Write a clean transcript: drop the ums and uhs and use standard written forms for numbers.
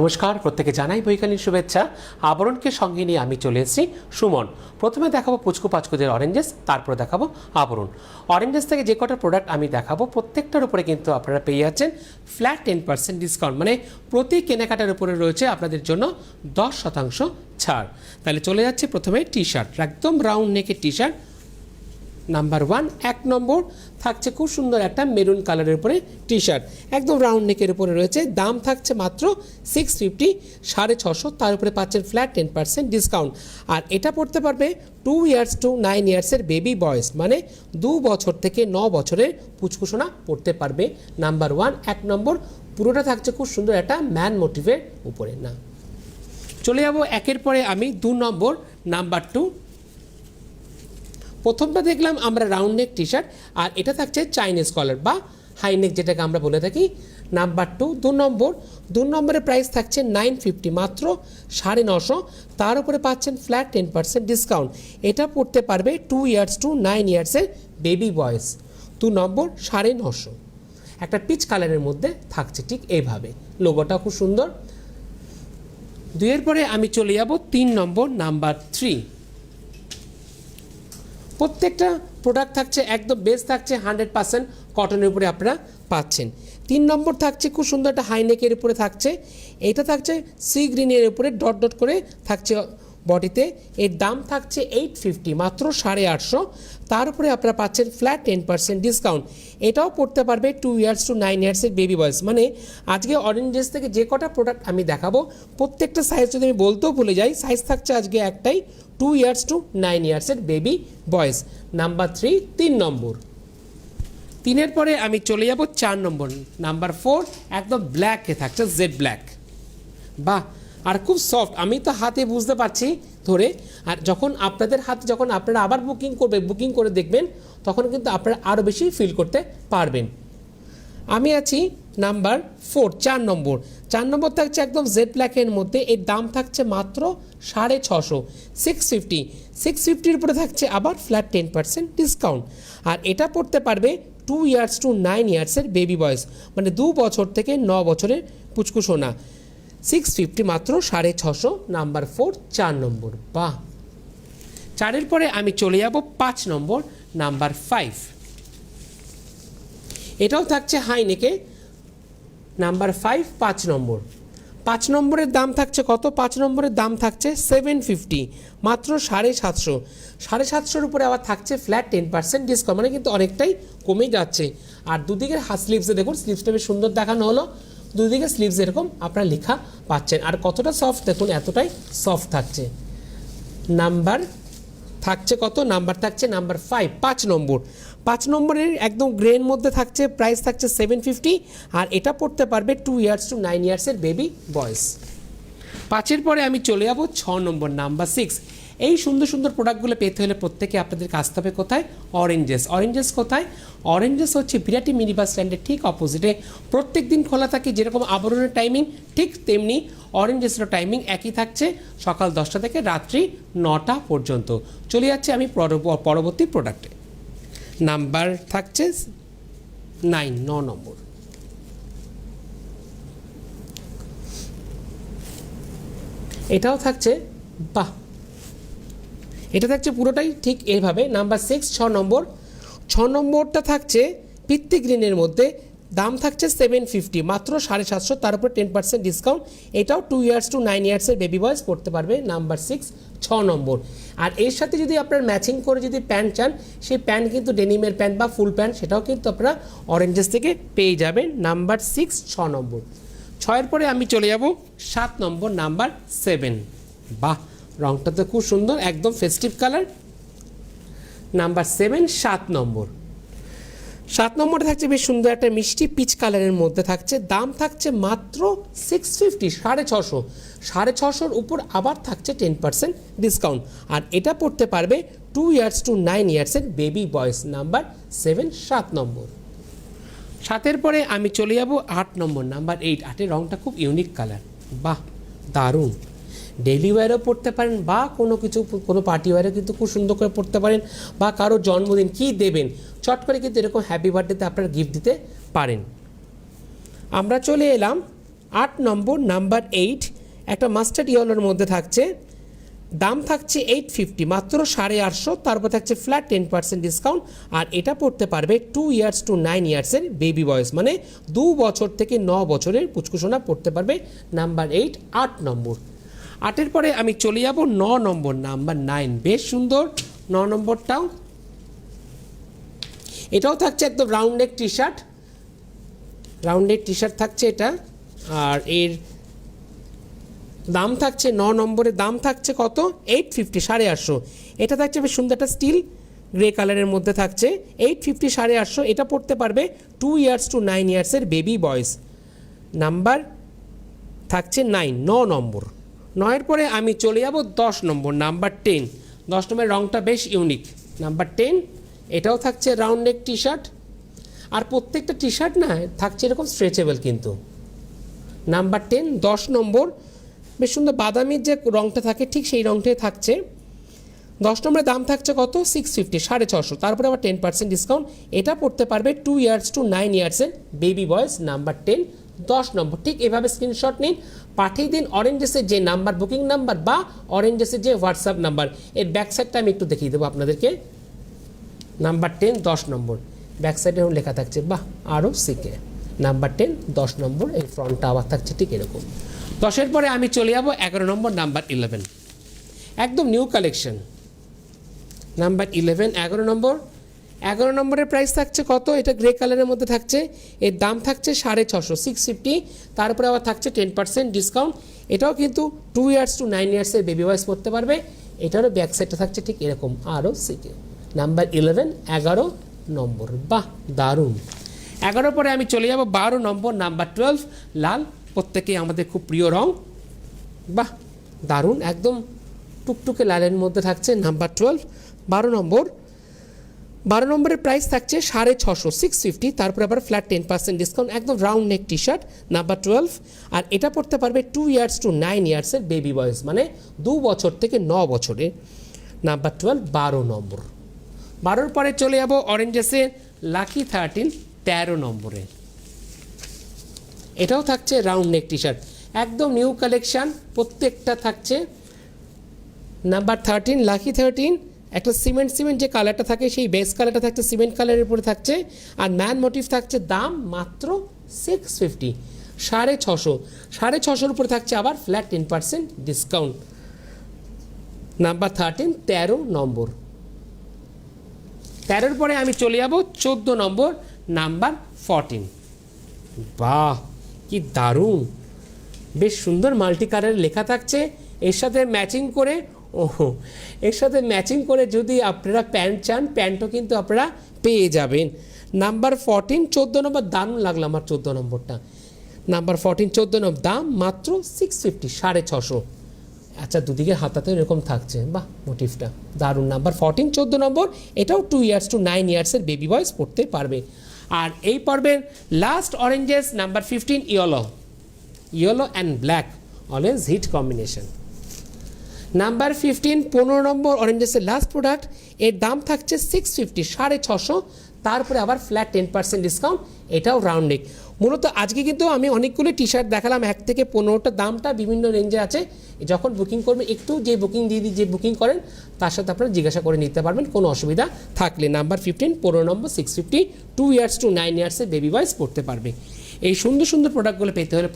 নমস্কার, প্রত্যেকে জানাই বৈকালীন শুভেচ্ছা। আবরণকে সঙ্গে নিয়ে আমি চলে এসেছি সুমন। প্রথমে দেখাবো পুচকু পাচকুদের অরেঞ্জেস, তারপর দেখাবো আবরণ। অরেঞ্জেস থেকে যে কটা প্রোডাক্ট আমি দেখাবো প্রত্যেকটার উপরে কিন্তু আপনারা পেয়ে যাচ্ছেন ফ্ল্যাট 10% ডিসকাউন্ট, মানে প্রতি কেনাকাটার উপরে রয়েছে আপনাদের জন্য 10% ছাড়। তাহলে চলে যাচ্ছে প্রথমে টি শার্ট, একদম রাউন্ড নেকের টি শার্ট নাম্বার 1। 1 নম্বর থাকছে খুব সুন্দর একটা মেরুন কালারের উপরে টি শার্ট, একদম রাউন্ড নেকের উপরে রয়েছে। দাম থাকছে মাত্র 650, 650, তার উপরে পাচ্ছেন ফ্ল্যাট 10% ডিসকাউন্ট। আর এটা পড়তে পারবে 2 ইয়ার্স টু 9 ইয়ার্সের বেবি বয়েস, মানে 2 বছর থেকে 9 বছরের পুচকুসোনা পড়তে পারবে। নাম্বার 1 1 নম্বর পুরোটা থাকছে খুব সুন্দর একটা ম্যান মোটিভের উপরে। না চলে যাব একের পরে আমি 2 নম্বর নাম্বার 2। প্রথমটা দেখলাম আমরা রাউন্ড নেক টি শার্ট, আর এটা থাকছে চাইনিজ কলার বা হাই নেক, যেটাকে আমরা বলে থাকি। নাম্বার 2 2 নম্বরের প্রাইস থাকছে 950, মাত্র 950, তার উপরে পাচ্ছেন ফ্ল্যাট 10% ডিসকাউন্ট। এটা পড়তে পারবে 2 ইয়ার্স টু 9 ইয়ার্সের বেবি বয়েস। 2 নম্বর 950, একটা পিচ কালারের মধ্যে থাকছে ঠিক এইভাবে, লোগোটা খুব সুন্দর। 2 পরে আমি চলে যাব 3 নম্বর নাম্বার 3। প্রত্যেকটা প্রোডাক্ট থাকছে একদম বেস থাকছে 100% কটনের উপরে আপনারা পাচ্ছেন। 3 নম্বর থাকছে খুব সুন্দর একটা হাইনেকের উপরে থাকছে, এটা থাকছে সি গ্রিনের উপরে ডট ডট করে থাকছে বডিতে। এর দাম থাকছে 850, মাত্র 850, তার উপরে আপনারা পাচ্ছেন ফ্ল্যাট 10% ডিসকাউন্ট। এটাও পড়তে পারবে 2 ইয়ার্স টু 9 ইয়ার্সের বেবি বয়েস। মানে আজকে অরেঞ্জেস থেকে যে কটা প্রোডাক্ট আমি দেখাবো প্রত্যেকটা সাইজ যদি আমি বলতেও ভুলে যাই, সাইজ থাকছে আজকে একটাই, 2 ইয়ার্স টু 9 ইয়ার্সের বেবি বয়েস। নাম্বার 3 নম্বর। 3 পরে আমি চলে যাব 4 নম্বর নাম্বার 4, একদম ব্ল্যাকে থাকছে, জেড ব্ল্যাক। বাহ, আর খুব সফট, আমি তো হাতে বুঝতে পারছি ধরে। আর যখন আপনাদের হাতে যখন আপনারা আবার বুকিং করে দেখবেন, তখন কিন্তু আপনারা আরও বেশি ফিল করতে পারবেন। আমি আছি নাম্বার 4, 4 নম্বর। 4 নম্বর থাকছে একদম জেড ব্ল্যাকের মধ্যে, এর দাম থাকছে মাত্র 650, 650, 650-র উপরে থাকছে আবার ফ্ল্যাট 10% ডিসকাউন্ট। আর এটা পড়তে পারবে 2 ইয়ার্স টু 9 ইয়ার্সের বেবি বয়েস, মানে 2 বছর থেকে 9 বছরের পুচকুসোনা। 650, মাত্র 650। নাম্বার 4 4 নম্বর। বাহ, 4 পরে আমি চলে যাব 5 নম্বর নাম্বার 5। এটাও থাকছে হাই নেকে, নাম্বার 5 5 নম্বর। 5 নম্বরের দাম থাকছে কত? 5 নম্বরের দাম থাকছে 750, মাত্র 750, 750-র উপরে আবার থাকছে ফ্ল্যাট 10% ডিসকাউন্ট, মানে কিন্তু অনেকটাই কমে যাচ্ছে। আর দুদিকের স্লিভসে দেখুন, স্লিভসটা বেশ সুন্দর দেখানো হলো, দুদিকে স্লিভস এরকম আপনারা লেখা পাচ্ছেন। আর কতটা সফট দেখুন, এতটাই সফট থাকছে। নাম্বার থাকছে কত? নাম্বার থাকছে নাম্বার 5 5 নম্বর। 5 নম্বরের একদম গ্রের মধ্যে থাকছে, প্রাইস থাকছে 750, আর এটা পড়তে পারবে 2 ইয়ার্স টু 9 ইয়ার্সের বেবি বয়েস। 5 পরে আমি চলে যাব 6 নম্বর নাম্বার 6। এই সুন্দর সুন্দর প্রোডাক্টগুলো পেতে হলে প্রত্যেকে আপনাদের আসতে হবে কোথায়? অরেঞ্জেস। অরেঞ্জেস কোথায়? অরেঞ্জেস হচ্ছে বিরাটি মিনি বাস স্ট্যান্ডের ঠিক অপোজিটে। প্রত্যেক দিন খোলা থাকে, যেরকম আবরণের টাইমিং ঠিক তেমনি অরেঞ্জেসের টাইমিং একই থাকছে, সকাল 10টা থেকে রাত্রি 9টা পর্যন্ত। চলে যাচ্ছে আমি পরবর্তী প্রোডাক্টে। নাম্বার থাকছে 9 নম্বর। এটাও থাকছে, বাহ, এটা থাকছে পুরোটাই ঠিক এইভাবে। নাম্বার 6 6 নম্বর। 6 নম্বরটা থাকছে পিত্তি গ্রিনের মধ্যে, দাম থাকছে 750, মাত্র 750, তার উপরে 10% ডিসকাউন্ট। এটাও 2 ইয়ার্স টু 9 ইয়ার্সের বেবি বয়েস পড়তে পারবে। নাম্বার 6 6 নম্বর। আর এর সাথে যদি আপনার ম্যাচিং করে যদি প্যান্ট চান, সেই প্যান্ট কিন্তু ডেনিমের প্যান্ট বা ফুল প্যান্ট, সেটাও কিন্তু আপনারা অরেঞ্জেস থেকে পেয়ে যাবেন। নাম্বার 6 6 নম্বর। 6 পরে আমি চলে যাব 7 নম্বর নাম্বার 7। বাহ, রংটা তো খুব সুন্দর, একদম ফেস্টিভ কালার। নাম্বার 7 7 নম্বর। 7 নম্বরে থাকছে বেশ সুন্দর একটা মিষ্টি পিচ কালারের মধ্যে থাকছে, দাম থাকছে মাত্র 650, 650, 650-র উপর আবার থাকছে 10% ডিসকাউন্ট। আর এটা পড়তে পারবে 2 ইয়ার্স টু 9 ইয়ার্সের বেবি বয়েস। নাম্বার 7 7 নম্বর। 7 পরে আমি চলে যাব 8 নম্বর নাম্বার 8। 8-এর রংটা খুব ইউনিক কালার, বাহ, দারুণ। ডেইলি ওয়্যারও পড়তে পারেন, বা কোনো পার্টি ওয়্যারও কিন্তু খুব সুন্দর করে পড়তে পারেন, বা কারো জন্মদিন কী দেবেন চট করে কিন্তু এরকম হ্যাপি বার্থডেতে আপনারা গিফট দিতে পারেন। আমরা চলে এলাম 8 নম্বর নাম্বার 8 একটা মাস্টার্ড ইয়েলোর মধ্যে থাকছে, দাম থাকছে 850, মাত্র 850, তারপর থাকছে ফ্ল্যাট 10% ডিসকাউন্ট। আর এটা পড়তে পারবে 2 ইয়ার্স টু 9 ইয়ার্সের বেবি বয়স, মানে 2 বছর থেকে 9 বছরের পুচকুসোনা পড়তে পারবে। নাম্বার 8 8 নম্বর। 8-এর পরে আমি চলে যাব 9 নম্বর নাম্বার 9, বেশ সুন্দর 9 নম্বরটাও। এটাও থাকছে একদম round neck T shirt, round neck T shirt থাকছে এটা। আর এর দাম থাকছে 9 নম্বরের দাম থাকছে কত, 850, 850। এটা থাকছে বেশ সুন্দর একটা স্টিল গ্রে কালারের মধ্যে থাকছে, 850, 850। এটা পড়তে পারবে 2 ইয়ার্স টু 9 ইয়ার্সের বেবি বয়স। নাম্বার থাকছে 9 নম্বর। 9-এর পরে আমি চলে যাব 10 নম্বর নাম্বার 10। 10 নম্বরের রঙটা বেশ ইউনিক, নাম্বার 10। এটাও থাকছে রাউন্ড নেক টি শার্ট, আর প্রত্যেকটা টি শার্ট না থাকছে এরকম স্ট্রেচেবল কিন্তু। নাম্বার 10 10 নম্বর, বেশ সুন্দর বাদামির যে রঙটা থাকে ঠিক সেই রঙটাই থাকছে। 10 নম্বরের দাম থাকছে কত, 650, 650, তারপরে আবার 10% ডিসকাউন্ট। এটা পড়তে পারবে 2 ইয়ার্স টু 9 ইয়ার্সের বেবি বয়স। নাম্বার 10 10 নম্বর। ঠিক এভাবে স্ক্রিনশট নিন, পাঠিয়ে দিন অরেঞ্জেসের যে নাম্বার, বুকিং নাম্বার বা অরেঞ্জেসের যে হোয়াটসঅ্যাপ নাম্বার। এর ব্যাক সাইডটা আমি একটু দেখিয়ে দেবো আপনাদেরকে। নাম্বার 10 10 নম্বর, ব্যাক সাইডে লেখা থাকছে বাহ আরও সিকে। নাম্বার 10 10 নম্বর, এই ফ্রন্টটা আবার থাকছে ঠিক এরকম। 10-এর পরে আমি চলে যাব 11 নম্বর নাম্বার 11, একদম নিউ কালেকশন। নাম্বার 11 11 নম্বর। 11 নম্বরের প্রাইস থাকছে কত, এটা গ্রে কালারের মধ্যে থাকছে, এর দাম থাকছে 650, 650, তারপরে আবার থাকছে 10% ডিসকাউন্ট। এটাও কিন্তু 2 ইয়ার্স টু 9 ইয়ার্সের বেবি বয়স পড়তে পারবে। এটারও ব্যাক সাইডটা থাকছে ঠিক এরকম আরও সিকে। নাম্বার 11 11 নম্বর, বাহ দারুণ। 11 পরে আমি চলে যাব 12 নম্বর নাম্বার 12, লাল, প্রত্যেকেই আমাদের খুব প্রিয় রং, বাহ দারুণ, একদম টুকটুকে লালের মধ্যে থাকছে। নাম্বার 12 12 নম্বর। 12 নম্বরের প্রাইস থাকছে 650, 650, তারপরে আবার ফ্ল্যাট 10% ডিসকাউন্ট, একদম round neck T shirt. Number 12, আর এটা পড়তে পারবে 2 ইয়ার্স টু 9 ইয়ার্সের বেবি বয়স, মানে 2 বছর থেকে 9 বছরে। নাম্বার 12 12 নম্বর। 12-এর পরে চলে যাব অরেঞ্জেসের লাকি 13 13 নম্বরে। এটাও থাকছে রাউন্ড নেক টি শার্ট, একদম নিউ কালেকশান, প্রত্যেকটা থাকছে। নাম্বার 13 লাকি 13, একটা সিমেন্ট যে কালারটা থাকে সেই বেস কালারটা থাকছে সিমেন্ট কালারের উপরে থাকছে, আর ম্যান মোটিভ থাকছে। দাম মাত্র 650, 650, 650-এর উপরে থাকছে আবার ফ্ল্যাট 10% ডিসকাউন্ট। নাম্বার 13 13 নম্বর। 13-এর পরে আমি চলে যাব 14 নম্বর নাম্বার 14। বাহ কি দারুণ, বেশ সুন্দর মাল্টি কালারের লেখা থাকছে, এর সাথে ম্যাচিং করে, ওহো এর সাথে ম্যাচিং করে যদি আপনারা প্যান্ট চান, প্যান্টও কিন্তু আপনারা পেয়ে যাবেন। নাম্বার 14 14 নম্বর, দারুণ লাগলো আমার 14 নম্বরটা। নাম্বার 14 14 নম্বর, দাম মাত্র 650, 650। আচ্ছা দুদিকে হাতাতে এরকম থাকছে, বাহ মোটিভটা দারুণ। নাম্বার 14 14 নম্বর, এটাও 2 ইয়ার্স টু 9 ইয়ার্সের বেবি বয়স পড়তে পারবে। আর এই পর্বের last Oranges number 15 yellow, yellow and black always hit combination. Number 15 15 number অরেঞ্জেসের লাস্ট প্রোডাক্ট, এর দাম থাকছে 650, 650, তারপরে আবার ফ্ল্যাট 10% ডিসকাউন্ট। এটাও রাউন্ড নেক। মূলত আজকে কিন্তু আমি অনেকগুলো টি শার্ট দেখালাম, 1 থেকে 15টা, দামটা বিভিন্ন রেঞ্জে আছে। যখন বুকিং করবেন একটু যে বুকিং দিয়ে দিই, যে বুকিং করেন তার সাথে আপনারা জিজ্ঞাসা করে নিতে পারবেন কোনো অসুবিধা থাকলে। নাম্বার 15 15 নম্বর 650, 2 ইয়ার্স টু 9 ইয়ার্সের বেবি বয়স পড়তে পারবে। এই সুন্দর সুন্দর প্রোডাক্টগুলো পেতে হলে